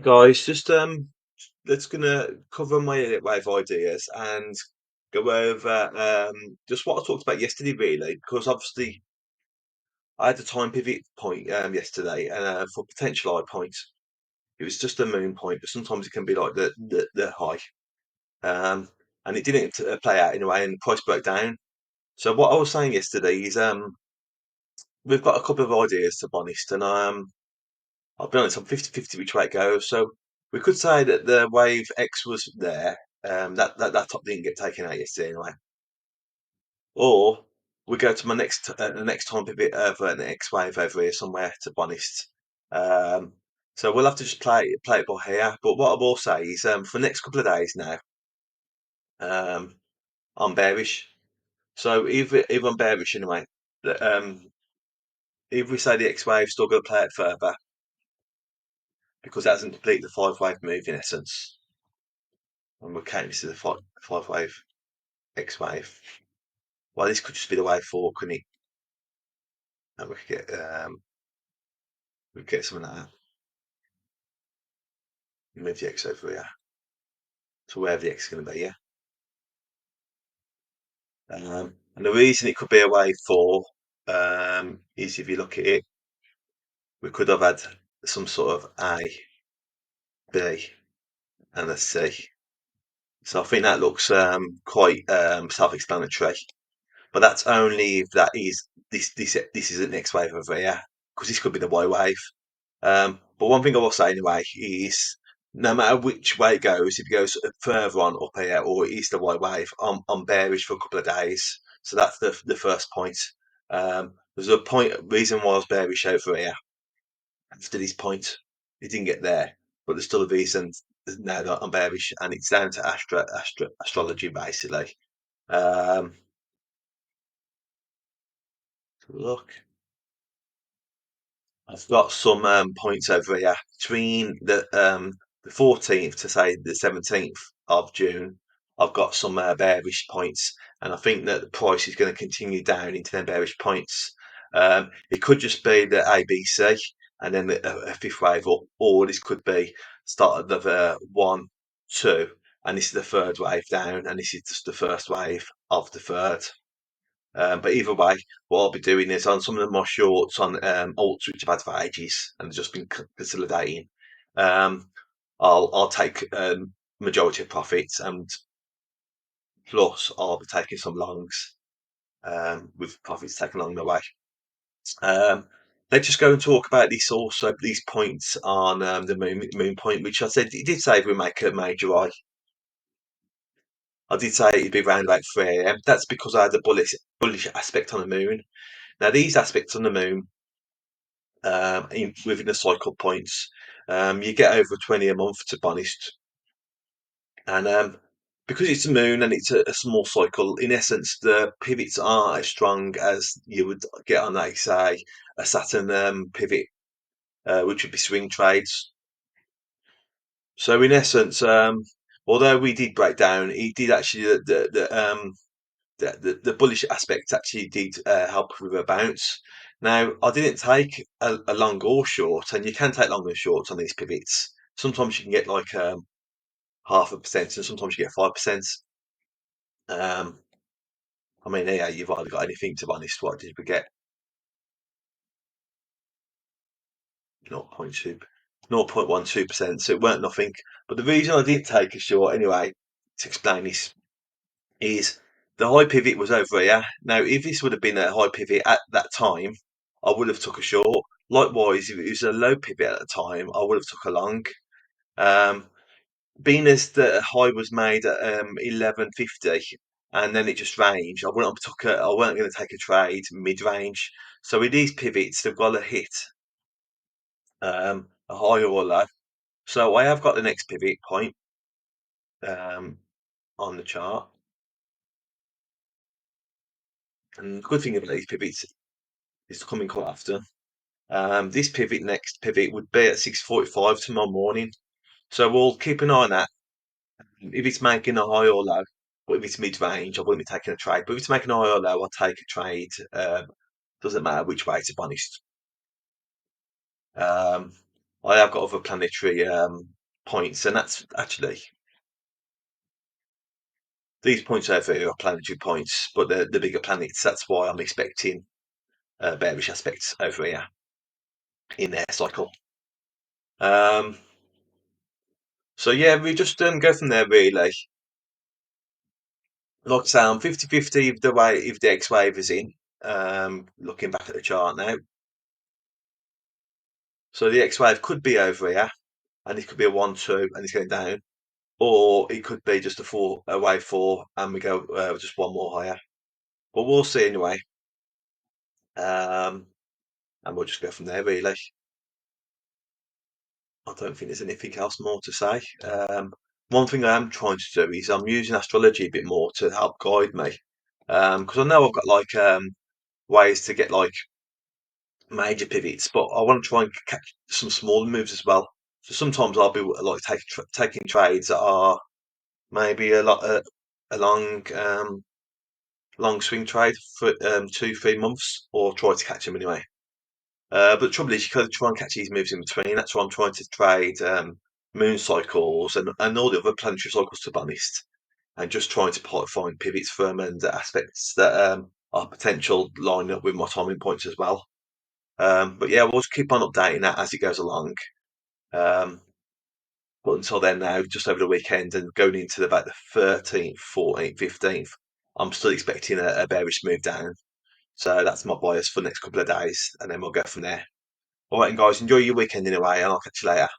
Guys, just let's gonna cover my wave ideas and go over just what I talked about yesterday, really, because obviously I had a time pivot point yesterday and for potential high points, it was just a moon point, but sometimes it can be like the high, um, and it didn't play out anyway, and the price broke down. So what I was saying yesterday is we've got a couple of ideas to be honest, and I'll be honest, I'm 50-50 which way it goes. So we could say that the wave X was there. That top didn't get taken out yesterday anyway. Or we go to my the next time pivot over an X wave over here somewhere, to be honest. Um, so we'll have to just play it by here. But what I will say is for the next couple of days now, um, I'm bearish. So if I'm bearish anyway, that if we say the X wave still going to play it further because it hasn't completed the five wave move in essence. And we're counting this as a five wave X wave. Well, this could just be the wave four, couldn't it? And we could get something like that. Move the X over here. So wherever the X is going to be, yeah. And the reason it could be a wave four is if you look at it, we could have had some sort of A, B, and a C. So I think that looks quite self-explanatory. But that's only if that is this is the next wave over here, because this could be the Y wave. But one thing I will say anyway is no matter which way it goes, if it goes further on up here or east the Y wave, I'm bearish for a couple of days. So that's the first point. There's a reason why I was bearish over here after this point. It didn't get there, but there's still a reason now that I'm bearish, and it's down to astrology basically. Um, look. I've got some points over here between the 14th to say the 17th of June. I've got some bearish points, and I think that the price is going to continue down into them bearish points. It could just be the ABC and then a fifth wave up, or this could be start of one, two, and this is the third wave down, and this is just the first wave of the third. But either way, what I'll be doing is on some of my shorts on alts which I've had for ages and just been consolidating. Um, I'll take majority of profits, and plus I'll be taking some longs with profits taken along the way. Um, let's just go and talk about this also. These points on the moon point, which I said it did say we make a major eye. I did say it'd be around about 3 a.m. That's because I had a bullish aspect on the moon. Now these aspects on the moon within the cycle points. You get over 20 a month, to be honest. And because it's a moon and it's a small cycle, in essence, the pivots are as strong as you would get on, like, say, a Saturn pivot, which would be swing trades. So, in essence, although we did break down, it did actually, the bullish aspect actually did help with a bounce. Now, I didn't take a long or short, and you can take long and shorts on these pivots. Sometimes you can get like 0.5%, and sometimes you get 5%. Um, I mean, yeah, you've either got anything, to be honest. What did we get? 0.2, 0.12%. So it weren't nothing. But the reason I did take a short anyway, to explain this, is the high pivot was over here. Now, if this would have been a high pivot at that time, I would have took a short. Likewise, if it was a low pivot at the time, I would have took a long. Um, being as the high was made at 11.50 and then it just ranged, I weren't going to take a trade mid range. So with these pivots, they've got to hit a high or a low. So I have got the next pivot point um, on the chart. And the good thing about these pivots is coming quite often. This next pivot would be at 6:45 tomorrow morning. So we'll keep an eye on that. If it's making a high or low, but if it's mid range, I wouldn't be taking a trade. But if it's making a high or low, I'll take a trade. Doesn't matter which way, to be honest. Um, I have got other planetary points, and that's actually these points over here are planetary points, but they're the bigger planets. That's why I'm expecting bearish aspects over here in their cycle. Um, so yeah, we just go from there really. Like I say, I'm 50-50 if the X wave is in. Looking back at the chart now, so the X wave could be over here, and it could be a 1-2, and it's going down, or it could be just a wave four, and we go just one more higher. But we'll see anyway. Um, and we'll just go from there really. I don't think there's anything else more to say. One thing I am trying to do is I'm using astrology a bit more to help guide me. Because I know I've got like ways to get like major pivots, but I want to try and catch some smaller moves as well. So sometimes I'll be like taking trades that are maybe a long swing trade for 2-3 months, or try to catch them anyway. But the trouble is, you got to try and catch these moves in between. That's why I'm trying to trade moon cycles and all the other planetary cycles, to be honest, and just trying to find pivots from and aspects that are potential line up with my timing points as well. But yeah, we'll just keep on updating that as it goes along. Um, but until then, now just over the weekend and going into about the 13th, 14th, 15th, I'm still expecting a bearish move down. So that's my bias for the next couple of days, and then we'll go from there. All right, guys, enjoy your weekend anyway, and I'll catch you later.